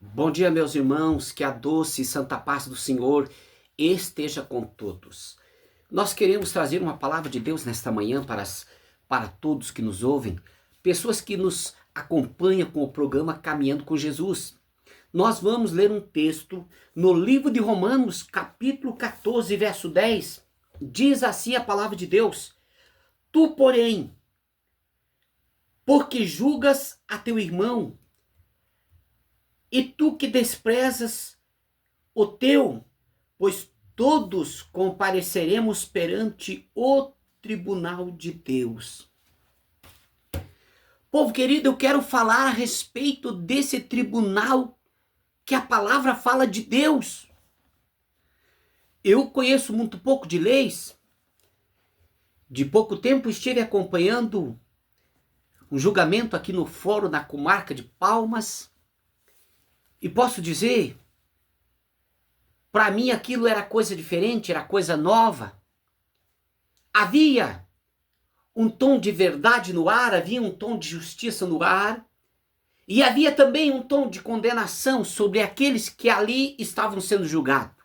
Bom dia, meus irmãos, que a doce e santa paz do Senhor esteja com todos. Nós queremos trazer uma palavra de Deus nesta manhã para todos que nos ouvem, pessoas que nos acompanham com o programa Caminhando com Jesus. Nós vamos ler um texto no livro de Romanos, capítulo 14, verso 10. Diz assim a palavra de Deus: Tu, porém, porque julgas a teu irmão, e tu que desprezas o teu, pois todos compareceremos perante o tribunal de Deus. Povo querido, eu quero falar a respeito desse tribunal que a palavra fala de Deus. Eu conheço muito pouco de leis. De pouco tempo estive acompanhando um julgamento aqui no fórum da comarca de Palmas. E posso dizer, para mim aquilo era coisa diferente, era coisa nova. Havia um tom de verdade no ar, havia um tom de justiça no ar, e havia também um tom de condenação sobre aqueles que ali estavam sendo julgados.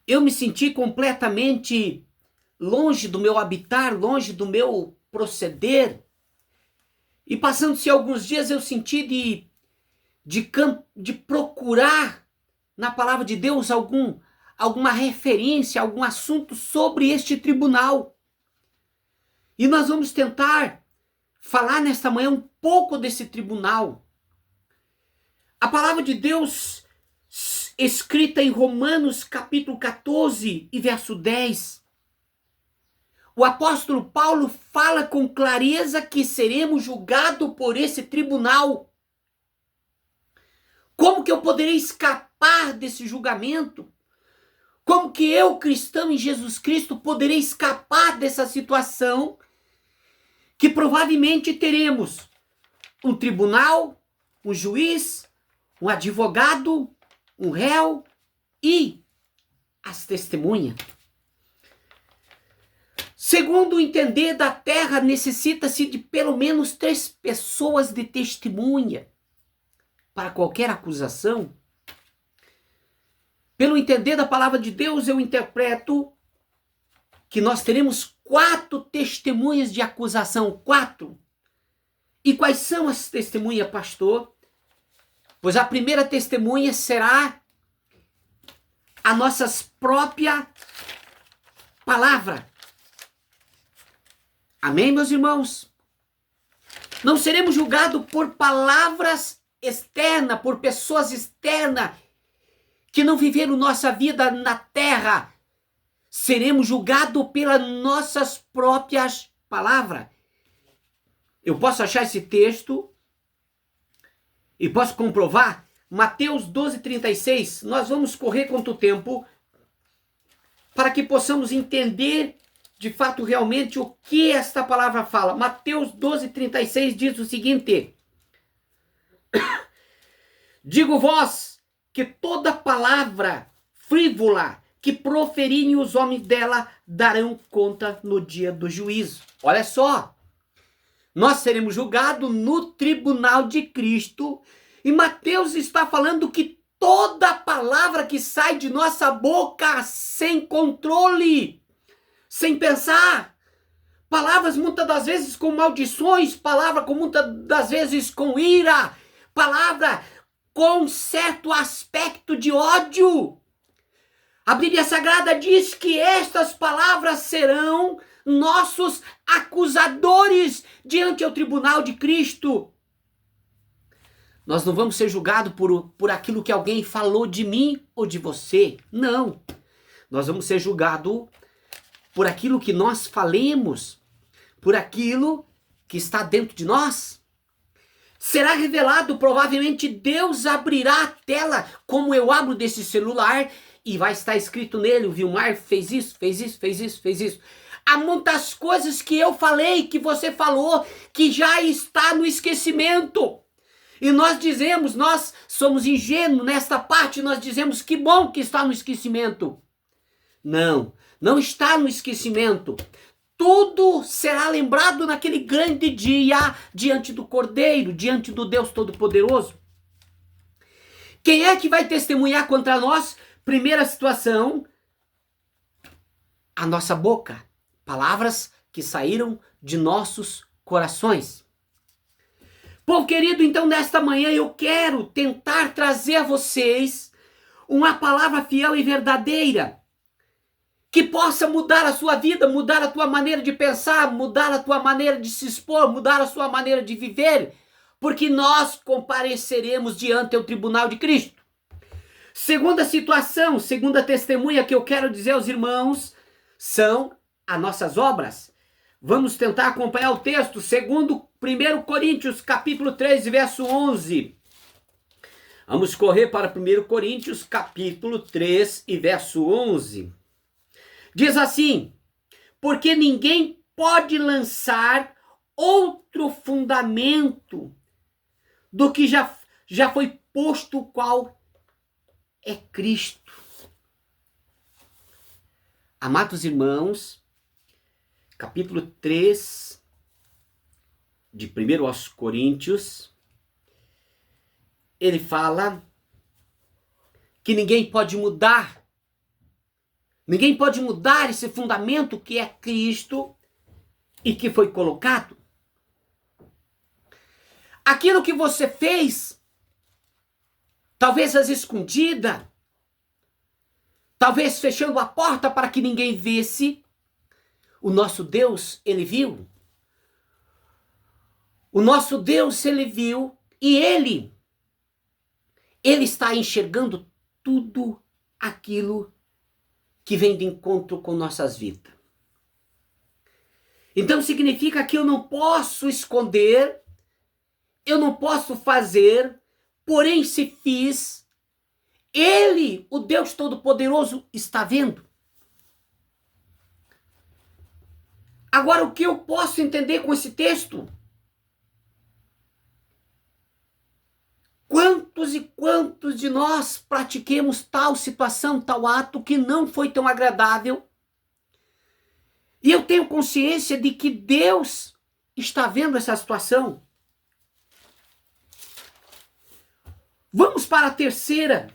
Eu me senti completamente longe do meu habitar, longe do meu proceder, e passando-se alguns dias eu senti de procurar na palavra de Deus alguma referência, algum assunto sobre este tribunal. E nós vamos tentar falar nesta manhã um pouco desse tribunal. A palavra de Deus, escrita em Romanos capítulo 14 e verso 10, o apóstolo Paulo fala com clareza que seremos julgados por esse tribunal. Como que eu poderei escapar desse julgamento? Como que eu, cristão em Jesus Cristo, poderei escapar dessa situação que provavelmente teremos um tribunal, um juiz, um advogado, um réu e as testemunhas? Segundo o entender da terra, necessita-se de pelo menos 3 pessoas de testemunha para qualquer acusação. Pelo entender da palavra de Deus, eu interpreto que nós teremos 4 testemunhas de acusação. 4. E quais são as testemunhas, pastor? Pois a primeira testemunha será a nossa própria palavra. Amém, meus irmãos? Não seremos julgados por palavras externa, por pessoas externas que não viveram nossa vida na terra. Seremos julgados pelas nossas próprias palavras. Eu posso achar esse texto e posso comprovar. Mateus 12:36. Nós vamos correr contra o tempo para que possamos entender de fato realmente o que esta palavra fala. Mateus 12:36 diz o seguinte: Digo-vos que toda palavra frívola que proferirem os homens dela darão conta no dia do juízo. Olha só, nós seremos julgados no tribunal de Cristo, e Mateus está falando que toda palavra que sai de nossa boca sem controle, sem pensar, palavras muitas das vezes com maldições, palavra com muitas das vezes com ira, palavra com certo aspecto de ódio. A Bíblia Sagrada diz que estas palavras serão nossos acusadores diante ao tribunal de Cristo. Nós não vamos ser julgados por aquilo que alguém falou de mim ou de você. Não. Nós vamos ser julgados por aquilo que nós falemos, por aquilo que está dentro de nós. Será revelado, provavelmente Deus abrirá a tela, como eu abro desse celular, e vai estar escrito nele: o Vilmar fez isso, fez isso, fez isso, fez isso. Há muitas coisas que eu falei, que você falou, que já está no esquecimento. E nós dizemos, nós somos ingênuos nesta parte, nós dizemos que bom que está no esquecimento. Não, não está no esquecimento. Tudo será lembrado naquele grande dia diante do Cordeiro, diante do Deus Todo-Poderoso. Quem é que vai testemunhar contra nós? Primeira situação, a nossa boca. Palavras que saíram de nossos corações. Povo querido, então nesta manhã eu quero tentar trazer a vocês uma palavra fiel e verdadeira, que possa mudar a sua vida, mudar a tua maneira de pensar, mudar a tua maneira de se expor, mudar a sua maneira de viver, porque nós compareceremos diante do tribunal de Cristo. Segunda situação, segunda testemunha que eu quero dizer aos irmãos, são as nossas obras. Vamos tentar acompanhar o texto, segundo 1 Coríntios, capítulo 3, verso 11. Vamos correr para 1 Coríntios, capítulo 3 e verso 11. Diz assim: porque ninguém pode lançar outro fundamento do que já foi posto, o qual é Cristo. Amados irmãos, capítulo 3 de 1 aos Coríntios, ele fala que ninguém pode mudar esse fundamento que é Cristo e que foi colocado. Aquilo que você fez, talvez às escondidas, talvez fechando a porta para que ninguém visse, o nosso Deus, ele viu. O nosso Deus, ele viu e ele está enxergando tudo aquilo que vem de encontro com nossas vidas. Então significa que eu não posso esconder, eu não posso fazer, porém se fiz, ele, o Deus Todo-Poderoso, está vendo. Agora, o que eu posso entender com esse texto? Quantos e quantos de nós pratiquemos tal situação, tal ato que não foi tão agradável? E eu tenho consciência de que Deus está vendo essa situação. Vamos para a terceira.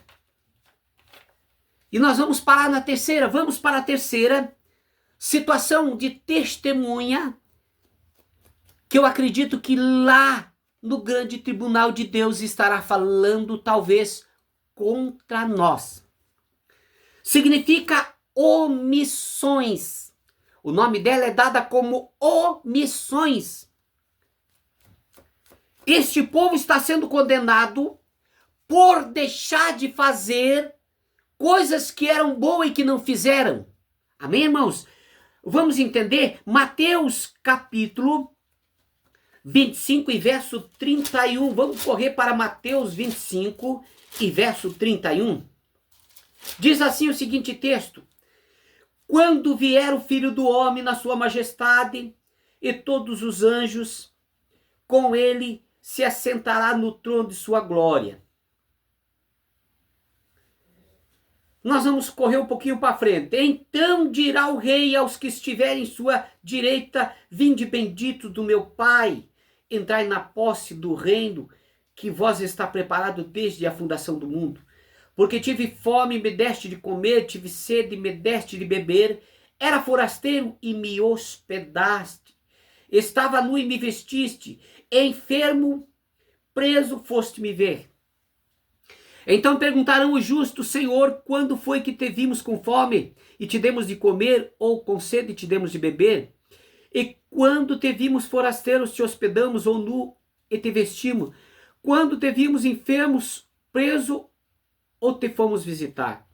E nós vamos parar na terceira. Vamos para a terceira situação de testemunha, que eu acredito que lá no grande tribunal de Deus estará falando talvez contra nós. Significa omissões. O nome dela é dada como omissões. Este povo está sendo condenado por deixar de fazer coisas que eram boas e que não fizeram. Amém, irmãos? Vamos entender Mateus capítulo 25 e verso 31. Vamos correr para Mateus 25 e verso 31. Diz assim o seguinte texto: quando vier o Filho do Homem na sua majestade e todos os anjos, com ele se assentará no trono de sua glória. Nós vamos correr um pouquinho para frente. Então dirá o rei aos que estiverem em sua direita: vinde bendito do meu Pai, entrai na posse do reino que vós está preparado desde a fundação do mundo. Porque tive fome e me deste de comer, tive sede e me deste de beber, era forasteiro e me hospedaste, estava nu e me vestiste, enfermo, preso, foste me ver. Então perguntarão os justos: Senhor, quando foi que te vimos com fome e te demos de comer, ou com sede e te demos de beber? E quando te vimos forasteiros, te hospedamos, ou nu e te vestimos? Quando te vimos enfermos, preso, ou te fomos visitar?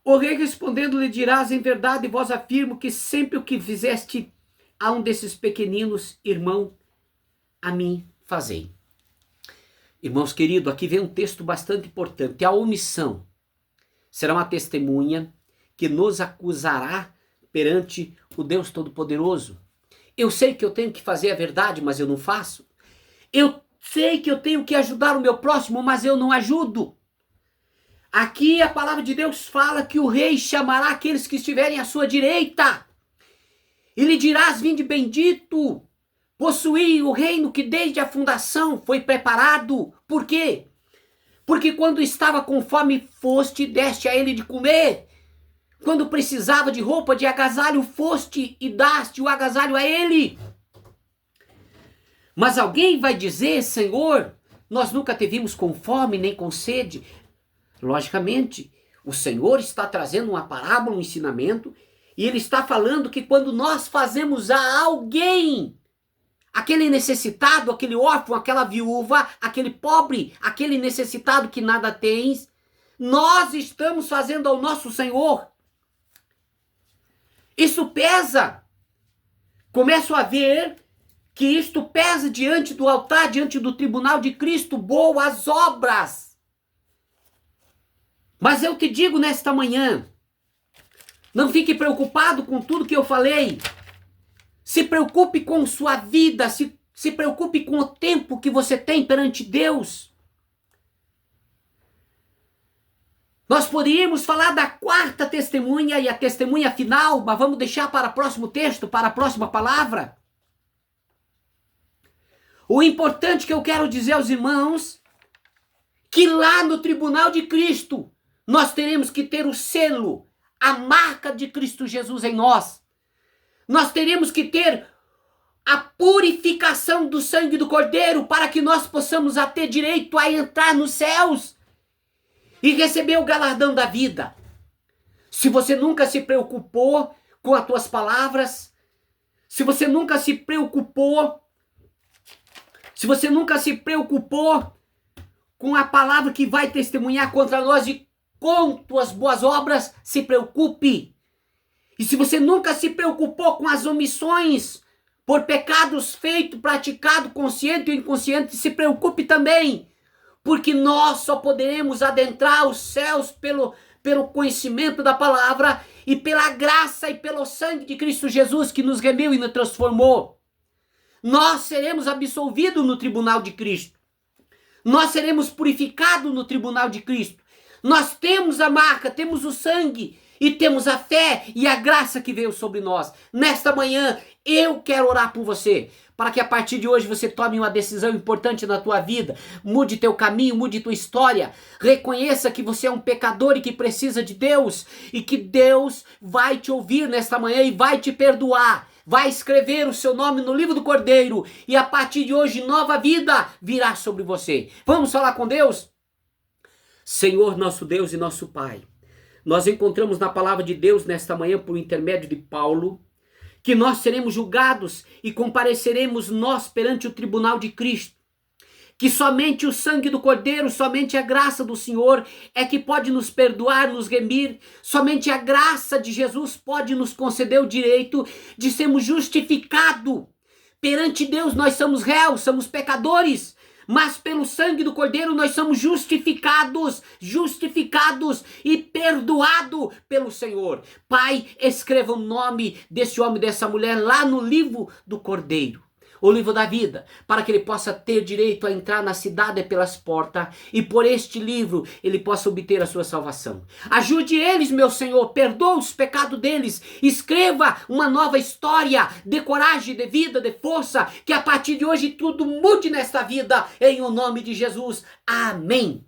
O rei respondendo lhe dirás: em verdade vos afirmo que sempre o que fizeste a um desses pequeninos, irmão, a mim fazei. Irmãos queridos, aqui vem um texto bastante importante. A omissão será uma testemunha que nos acusará perante o Deus Todo-Poderoso. Eu sei que eu tenho que fazer a verdade, mas eu não faço. Eu sei que eu tenho que ajudar o meu próximo, mas eu não ajudo. Aqui a palavra de Deus fala que o rei chamará aqueles que estiverem à sua direita. E lhe dirás: vinde bendito, possuí o reino que desde a fundação foi preparado. Por quê? Porque quando estava com fome, foste e deste a ele de comer. Quando precisava de roupa, de agasalho, foste e daste o agasalho a ele. Mas alguém vai dizer, Senhor, nós nunca te vimos com fome nem com sede. Logicamente, o Senhor está trazendo uma parábola, um ensinamento, e ele está falando que quando nós fazemos a alguém, aquele necessitado, aquele órfão, aquela viúva, aquele pobre, aquele necessitado que nada tens, nós estamos fazendo ao nosso Senhor. Isso pesa. Começo a ver que isto pesa diante do altar, diante do tribunal de Cristo, boas obras. Mas eu te digo nesta manhã, não fique preocupado com tudo que eu falei. Se preocupe com sua vida, se preocupe com o tempo que você tem perante Deus. Nós poderíamos falar da quarta testemunha e a testemunha final, mas vamos deixar para o próximo texto, para a próxima palavra. O importante que eu quero dizer aos irmãos, que lá no tribunal de Cristo, nós teremos que ter o selo, a marca de Cristo Jesus em nós. Nós teremos que ter a purificação do sangue do Cordeiro para que nós possamos ter direito a entrar nos céus e receber o galardão da vida. Se você nunca se preocupou com as tuas palavras, se você nunca se preocupou com a palavra que vai testemunhar contra nós e com tuas boas obras, se preocupe. E se você nunca se preocupou com as omissões por pecados feitos, praticados, consciente ou inconsciente, se preocupe também. Porque nós só poderemos adentrar os céus pelo conhecimento da palavra e pela graça e pelo sangue de Cristo Jesus que nos remiu e nos transformou. Nós seremos absolvidos no tribunal de Cristo. Nós seremos purificados no tribunal de Cristo. Nós temos a marca, temos o sangue e temos a fé e a graça que veio sobre nós. Nesta manhã, eu quero orar por você, para que a partir de hoje você tome uma decisão importante na tua vida, mude teu caminho, mude tua história, reconheça que você é um pecador e que precisa de Deus, e que Deus vai te ouvir nesta manhã e vai te perdoar, vai escrever o seu nome no livro do Cordeiro, e a partir de hoje nova vida virá sobre você. Vamos falar com Deus? Senhor, nosso Deus e nosso Pai, nós encontramos na palavra de Deus nesta manhã por intermédio de Paulo, que nós seremos julgados e compareceremos nós perante o tribunal de Cristo. Que somente o sangue do Cordeiro, somente a graça do Senhor é que pode nos perdoar, nos remir. Somente a graça de Jesus pode nos conceder o direito de sermos justificados. Perante Deus nós somos réus, somos pecadores. Mas pelo sangue do Cordeiro nós somos justificados e perdoados pelo Senhor. Pai, escreva o nome desse homem, dessa mulher lá no livro do Cordeiro, o livro da vida, para que ele possa ter direito a entrar na cidade pelas portas e por este livro ele possa obter a sua salvação. Ajude eles, meu Senhor, perdoa os pecados deles, escreva uma nova história, de coragem, de vida, de força, que a partir de hoje tudo mude nesta vida, em o nome de Jesus. Amém.